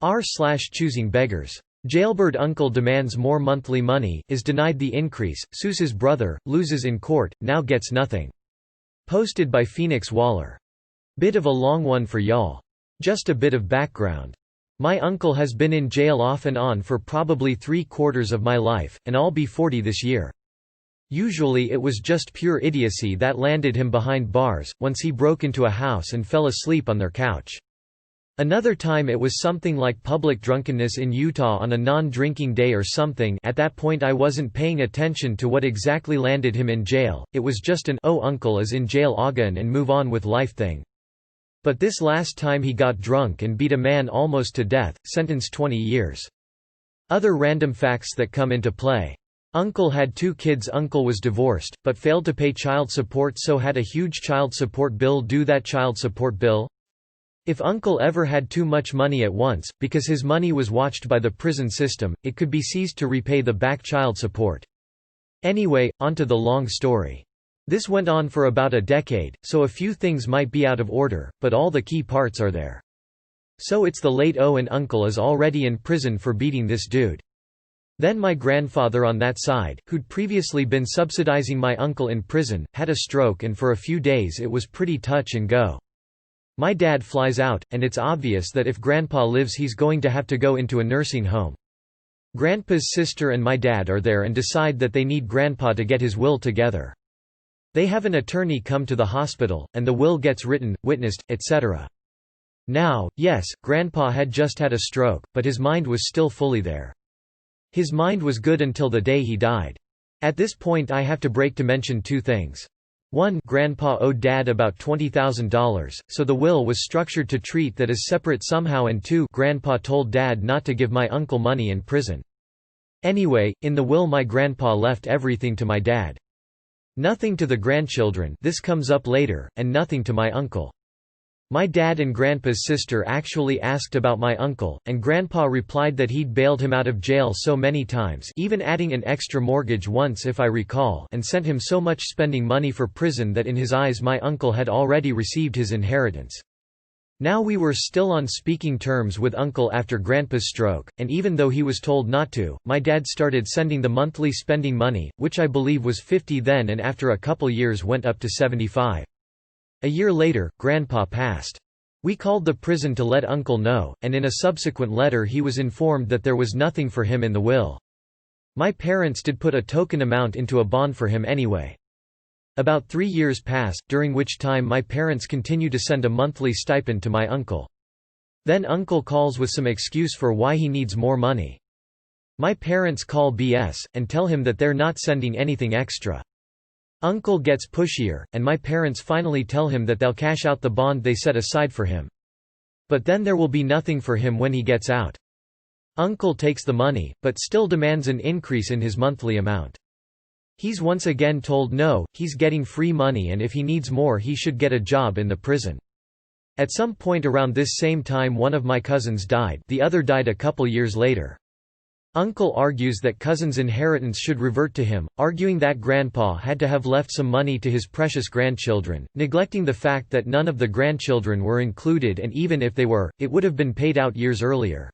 r/ChoosingBeggars. Jailbird uncle demands more monthly money, is denied the increase, sues his brother, loses in court, now gets nothing. Posted by phoenixwaller. Bit of a long one for y'all. Just a bit of background. My uncle has been in jail off and on for probably 3/4 of my life, and I'll be 40 this year. Usually it was just pure idiocy that landed him behind bars, once he broke into a house and fell asleep on their couch. Another time it was something like public drunkenness in Utah on a non-drinking day or something. At that point I wasn't paying attention to what exactly landed him in jail, it was just an "oh uncle is in jail again and move on with life" thing. But this last time he got drunk and beat a man almost to death, sentenced 20 years. Other random facts that come into play. Uncle had 2 kids. Uncle was divorced, but failed to pay child support, so had a huge child support bill due. That child support bill? If uncle ever had too much money at once, because his money was watched by the prison system, it could be seized to repay the back child support. Anyway, onto the long story. This went on for about a decade, so a few things might be out of order, but all the key parts are there. So it's the late Owen uncle is already in prison for beating this dude. Then my grandfather on that side, who'd previously been subsidizing my uncle in prison, had a stroke, and for a few days it was pretty touch and go. My dad flies out, and it's obvious that if Grandpa lives he's going to have to go into a nursing home. Grandpa's sister and my dad are there and decide that they need Grandpa to get his will together. They have an attorney come to the hospital, and the will gets written, witnessed, etc. Now, yes, Grandpa had just had a stroke, but his mind was still fully there. His mind was good until the day he died. At this point I have to break to mention 2 things. 1. Grandpa owed Dad about $20,000, so the will was structured to treat that as separate somehow, and 2. Grandpa told Dad not to give my uncle money in prison. Anyway, in the will my grandpa left everything to my dad. Nothing to the grandchildren, this comes up later, and nothing to my uncle. My dad and Grandpa's sister actually asked about my uncle, and Grandpa replied that he'd bailed him out of jail so many times, even adding an extra mortgage once if I recall, and sent him so much spending money for prison that in his eyes my uncle had already received his inheritance. Now we were still on speaking terms with uncle after Grandpa's stroke, and even though he was told not to, my dad started sending the monthly spending money, which I believe was $50 then and after a couple years went up to $75. A year later, Grandpa passed. We called the prison to let uncle know, and in a subsequent letter he was informed that there was nothing for him in the will. My parents did put a token amount into a bond for him anyway. About 3 years pass, during which time my parents continue to send a monthly stipend to my uncle. Then uncle calls with some excuse for why he needs more money. My parents call BS, and tell him that they're not sending anything extra. Uncle gets pushier, and my parents finally tell him that they'll cash out the bond they set aside for him. But then there will be nothing for him when he gets out. Uncle takes the money, but still demands an increase in his monthly amount. He's once again told no, he's getting free money, and if he needs more he should get a job in the prison. At some point around this same time one of my cousins died, the other died a couple years later. Uncle argues that cousin's inheritance should revert to him, arguing that Grandpa had to have left some money to his precious grandchildren, neglecting the fact that none of the grandchildren were included, and even if they were, it would have been paid out years earlier.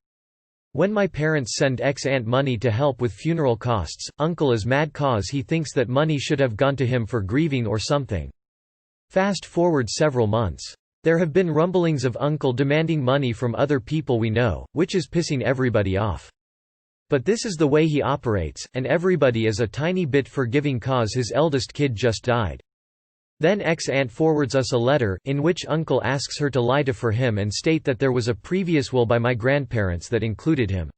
When my parents send ex-aunt money to help with funeral costs, uncle is mad cause he thinks that money should have gone to him for grieving or something. Fast forward several months. There have been rumblings of uncle demanding money from other people we know, which is pissing everybody off. But this is the way he operates, and everybody is a tiny bit forgiving cause his eldest kid just died. Then ex-aunt forwards us a letter, in which uncle asks her to lie to for him and state that there was a previous will by my grandparents that included him.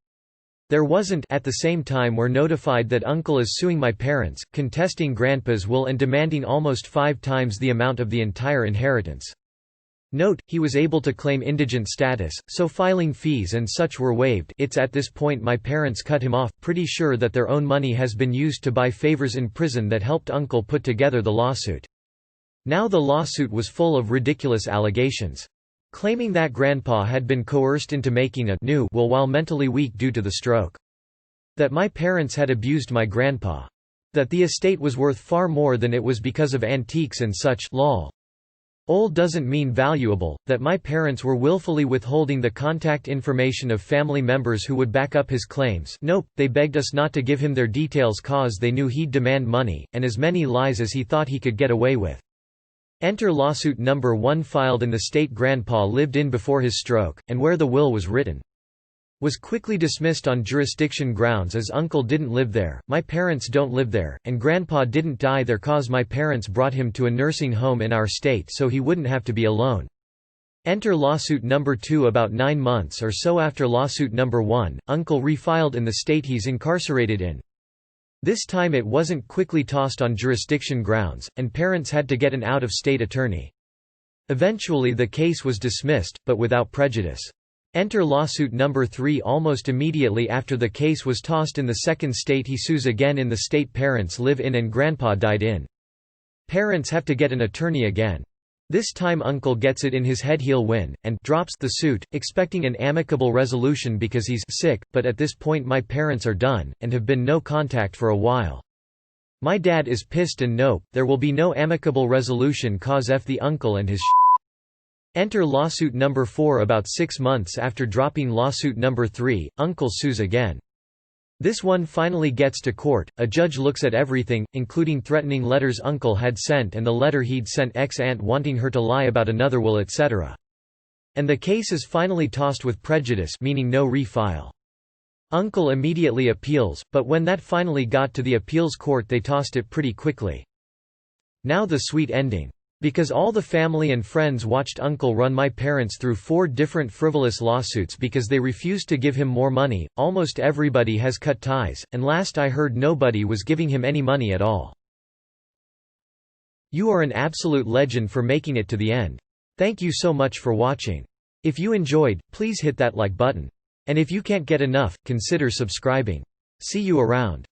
There wasn't. At the same time we're notified that uncle is suing my parents, contesting Grandpa's will and demanding almost 5 times the amount of the entire inheritance. Note, he was able to claim indigent status, so filing fees and such were waived. It's at this point my parents cut him off, pretty sure that their own money has been used to buy favors in prison that helped uncle put together the lawsuit. Now the lawsuit was full of ridiculous allegations. Claiming that Grandpa had been coerced into making a new will while mentally weak due to the stroke. That my parents had abused my grandpa. That the estate was worth far more than it was because of antiques and such lol. Old doesn't mean valuable, that my parents were willfully withholding the contact information of family members who would back up his claims. Nope, they begged us not to give him their details cause they knew he'd demand money, and as many lies as he thought he could get away with. Enter lawsuit number 1 filed in the state grandpa lived in before his stroke, and where the will was written. Was quickly dismissed on jurisdiction grounds as uncle didn't live there, my parents don't live there, and grandpa didn't die there cause my parents brought him to a nursing home in our state so he wouldn't have to be alone. Enter lawsuit number 2 about 9 months or so after lawsuit number 1, uncle refiled in the state he's incarcerated in. This time it wasn't quickly tossed on jurisdiction grounds, and parents had to get an out-of-state attorney. Eventually the case was dismissed, but without prejudice. Enter lawsuit number 3 almost immediately after the case was tossed in the second state he sues again in the state parents live in and grandpa died in. Parents have to get an attorney again. This time uncle gets it in his head he'll win, and drops the suit, expecting an amicable resolution because he's sick, but at this point my parents are done, and have been no contact for a while. My dad is pissed and nope, there will be no amicable resolution cause F the uncle and his shit. Enter lawsuit number 4 about 6 months after dropping lawsuit number 3, uncle sues again. This one finally gets to court, a judge looks at everything, including threatening letters uncle had sent and the letter he'd sent ex-aunt wanting her to lie about another will etc. And the case is finally tossed with prejudice meaning no refile. Uncle immediately appeals, but when that finally got to the appeals court they tossed it pretty quickly. Now the sweet ending. Because all the family and friends watched uncle run my parents through 4 different frivolous lawsuits because they refused to give him more money, almost everybody has cut ties, and last I heard nobody was giving him any money at all. You are an absolute legend for making it to the end. Thank you so much for watching. If you enjoyed, please hit that like button. And if you can't get enough, consider subscribing. See you around.